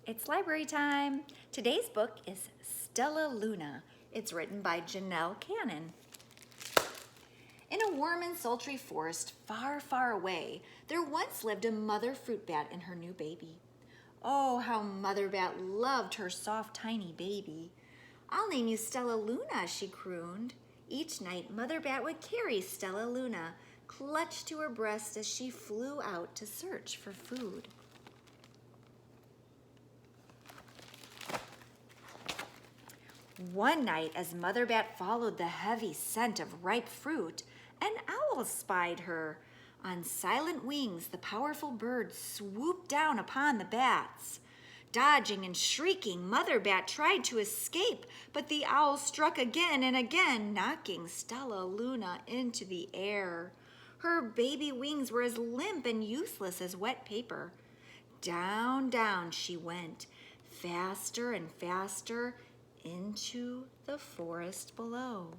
It's library time. Today's book is Stellaluna. It's written by Janelle Cannon. In a warm and sultry forest far, far away, there once lived a mother fruit bat and her new baby. Oh, how Mother Bat loved her soft, tiny baby. "I'll name you Stellaluna," she crooned. Each night, Mother Bat would carry Stellaluna, clutched to her breast as she flew out to search for food. One night, as Mother Bat followed the heavy scent of ripe fruit, an owl spied her. On silent wings, the powerful bird swooped down upon the bats. Dodging and shrieking, Mother Bat tried to escape, but the owl struck again and again, knocking Stellaluna into the air. Her baby wings were as limp and useless as wet paper. Down, down she went, faster and faster, into the forest below.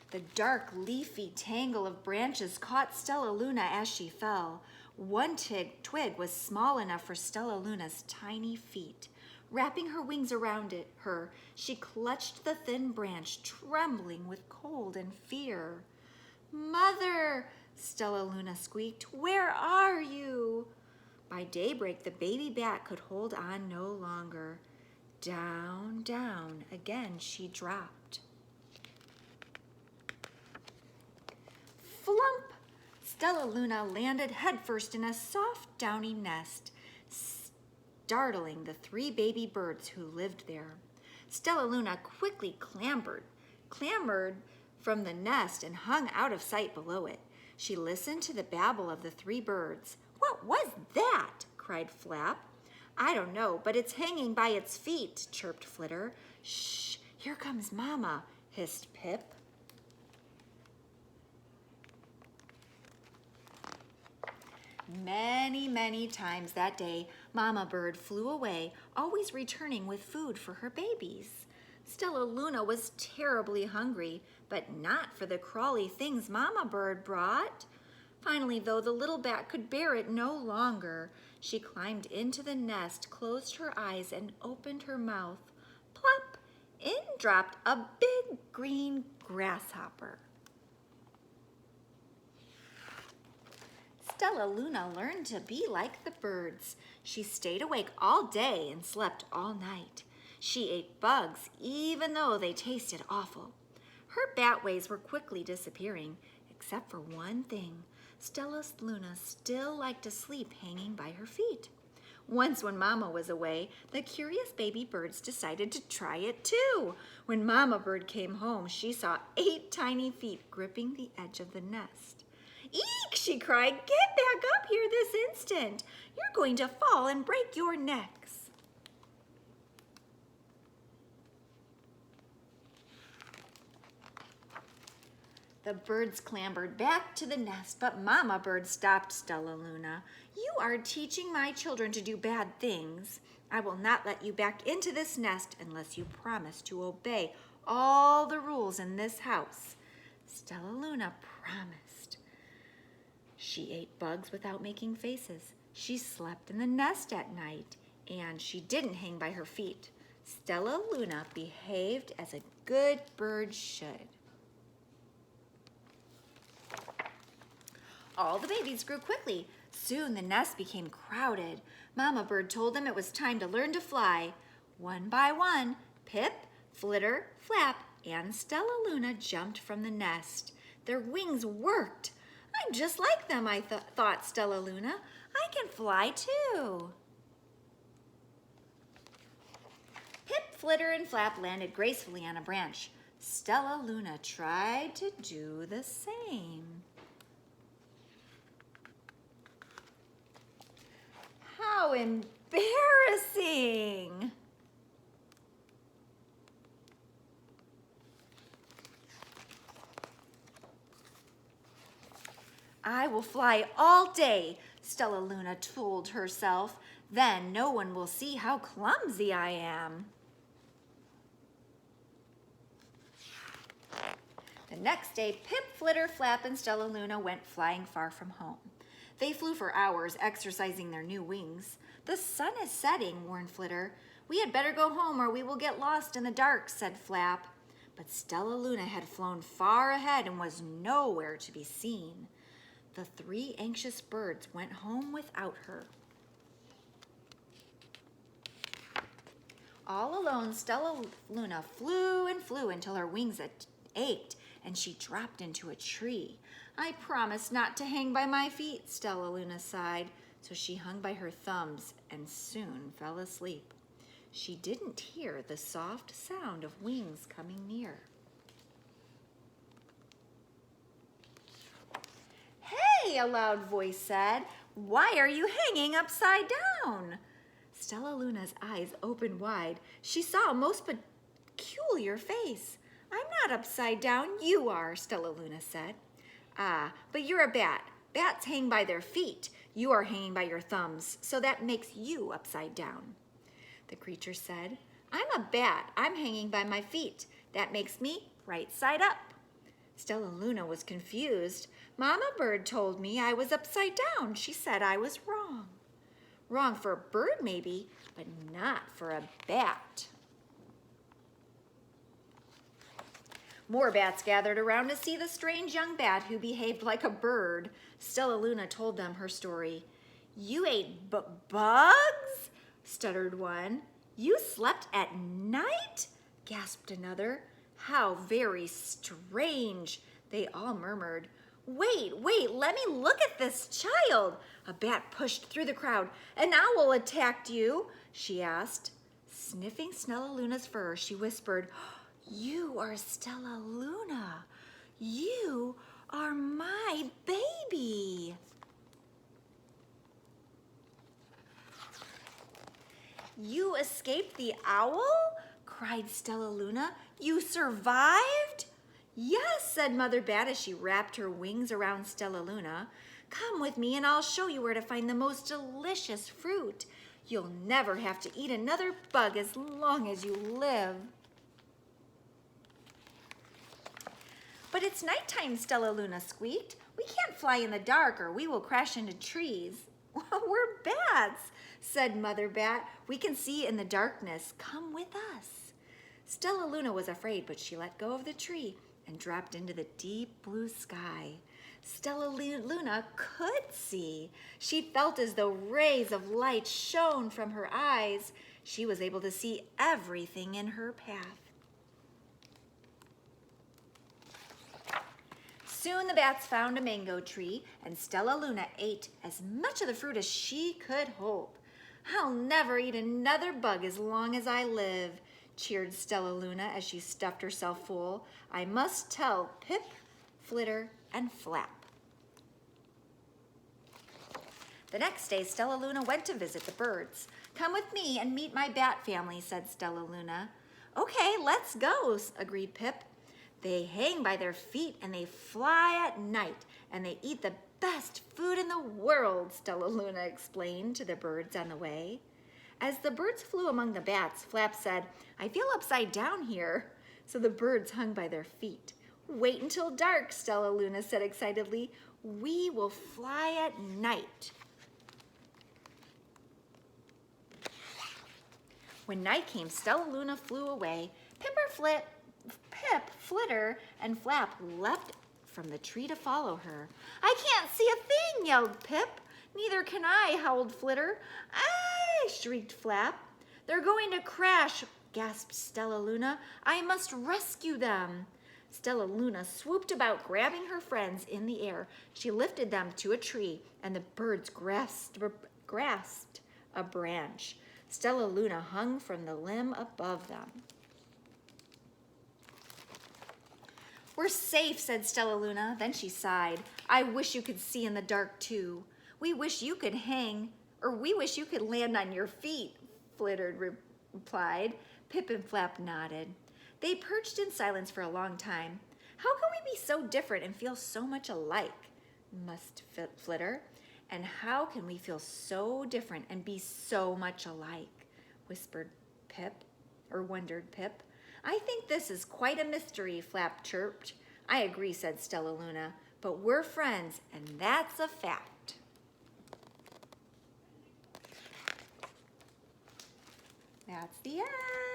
The dark, leafy tangle of branches caught Stellaluna as she fell. One twig was small enough for Stellaluna's tiny feet. Wrapping her wings around her, she clutched the thin branch, trembling with cold and fear. "Mother," Stellaluna squeaked, "where are you?" By daybreak, the baby bat could hold on no longer. Down, down, again she dropped. Flump! Stellaluna landed headfirst in a soft, downy nest, startling the three baby birds who lived there. Stellaluna quickly clambered from the nest and hung out of sight below it. She listened to the babble of the three birds. "What was that?" cried Flap. "I don't know, but it's hanging by its feet," chirped Flitter. "Shh, here comes Mama," hissed Pip. Many, many times that day, Mama Bird flew away, always returning with food for her babies. Stellaluna was terribly hungry, but not for the crawly things Mama Bird brought. Finally, though, the little bat could bear it no longer. She climbed into the nest, closed her eyes, and opened her mouth. Plop! In dropped a big green grasshopper. Stellaluna learned to be like the birds. She stayed awake all day and slept all night. She ate bugs even though they tasted awful. Her bat ways were quickly disappearing, except for one thing. Stellaluna still liked to sleep hanging by her feet. Once when Mama was away, the curious baby birds decided to try it too. When Mama Bird came home, she saw 8 tiny feet gripping the edge of the nest. "Eek!" she cried. "Get back up here this instant. You're going to fall and break your necks." The birds clambered back to the nest, but Mama Bird stopped Stellaluna. "You are teaching my children to do bad things. I will not let you back into this nest unless you promise to obey all the rules in this house." Stellaluna promised. She ate bugs without making faces. She slept in the nest at night, and she didn't hang by her feet. Stellaluna behaved as a good bird should. All the babies grew quickly. Soon the nest became crowded. Mama Bird told them it was time to learn to fly. One by one, Pip, Flitter, Flap, and Stellaluna jumped from the nest. Their wings worked. "I'm just like them," thought Stellaluna. "I can fly too." Pip, Flitter, and Flap landed gracefully on a branch. Stellaluna tried to do the same. How embarrassing! "I will fly all day," Stellaluna told herself. "Then no one will see how clumsy I am." The next day, Pip, Flitter, Flap, and Stellaluna went flying far from home. They flew for hours, exercising their new wings. The sun is setting, warned Flitter. We had better go home or we will get lost in the dark, said Flap. But Stellaluna had flown far ahead and was nowhere to be seen. The three anxious birds went home without her. All alone, Stellaluna flew and flew until her wings ached and she dropped into a tree. I promised not to hang by my feet, Stellaluna sighed, so she hung by her thumbs and soon fell asleep. She didn't hear the soft sound of wings coming near. Hey, a loud voice said, why are you hanging upside down? Stellaluna's eyes opened wide. She saw a most peculiar face. I'm not upside down, you are, Stellaluna said. Ah, but you're a bat. Bats hang by their feet. You are hanging by your thumbs, so that makes you upside down. The creature said, I'm a bat. I'm hanging by my feet. That makes me right side up. Stellaluna was confused. Mama Bird told me I was upside down. She said I was wrong. Wrong for a bird, maybe, but not for a bat. More bats gathered around to see the strange young bat who behaved like a bird. Stellaluna told them her story. You ate bugs? Stuttered one. You slept at night? Gasped another. How very strange, they all murmured. Wait, let me look at this child. A bat pushed through the crowd. An owl attacked you, she asked. Sniffing Stellaluna's fur, she whispered, you are Stellaluna. You are my baby. You escaped the owl? Cried Stellaluna. You survived? Yes, said Mother Bat as she wrapped her wings around Stellaluna. Come with me and I'll show you where to find the most delicious fruit. You'll never have to eat another bug as long as you live. But it's nighttime, Stellaluna squeaked. We can't fly in the dark or we will crash into trees. We're bats, said Mother Bat. We can see in the darkness. Come with us. Stellaluna was afraid, but she let go of the tree and dropped into the deep blue sky. Stellaluna could see. She felt as though rays of light shone from her eyes. She was able to see everything in her path. Soon the bats found a mango tree, and Stellaluna ate as much of the fruit as she could hold. I'll never eat another bug as long as I live, cheered Stellaluna as she stuffed herself full. I must tell Pip, Flitter, and Flap. The next day, Stellaluna went to visit the birds. Come with me and meet my bat family, said Stellaluna. Okay, let's go, agreed Pip. They hang by their feet and they fly at night and they eat the best food in the world, Stellaluna explained to the birds on the way. As the birds flew among the bats, Flap said, I feel upside down here. So the birds hung by their feet. Wait until dark, Stellaluna said excitedly. We will fly at night. When night came, Stellaluna flew away. Pip, Flitter, and Flap leapt from the tree to follow her. I can't see a thing, yelled Pip. Neither can I, howled Flitter. Ah, shrieked Flap. They're going to crash, gasped Stellaluna. I must rescue them. Stellaluna swooped about, grabbing her friends in the air. She lifted them to a tree, and the birds grasped a branch. Stellaluna hung from the limb above them. We're safe, said Stellaluna. Then she sighed. I wish you could see in the dark, too. We wish you could hang, or we wish you could land on your feet, Flitter replied. Pip and Flap nodded. They perched in silence for a long time. How can we be so different and feel so much alike? Must Flitter. And how can we feel so different and be so much alike? Wondered Pip. I think this is quite a mystery, Flap chirped. I agree, said Stellaluna, but we're friends, and that's a fact. That's the end.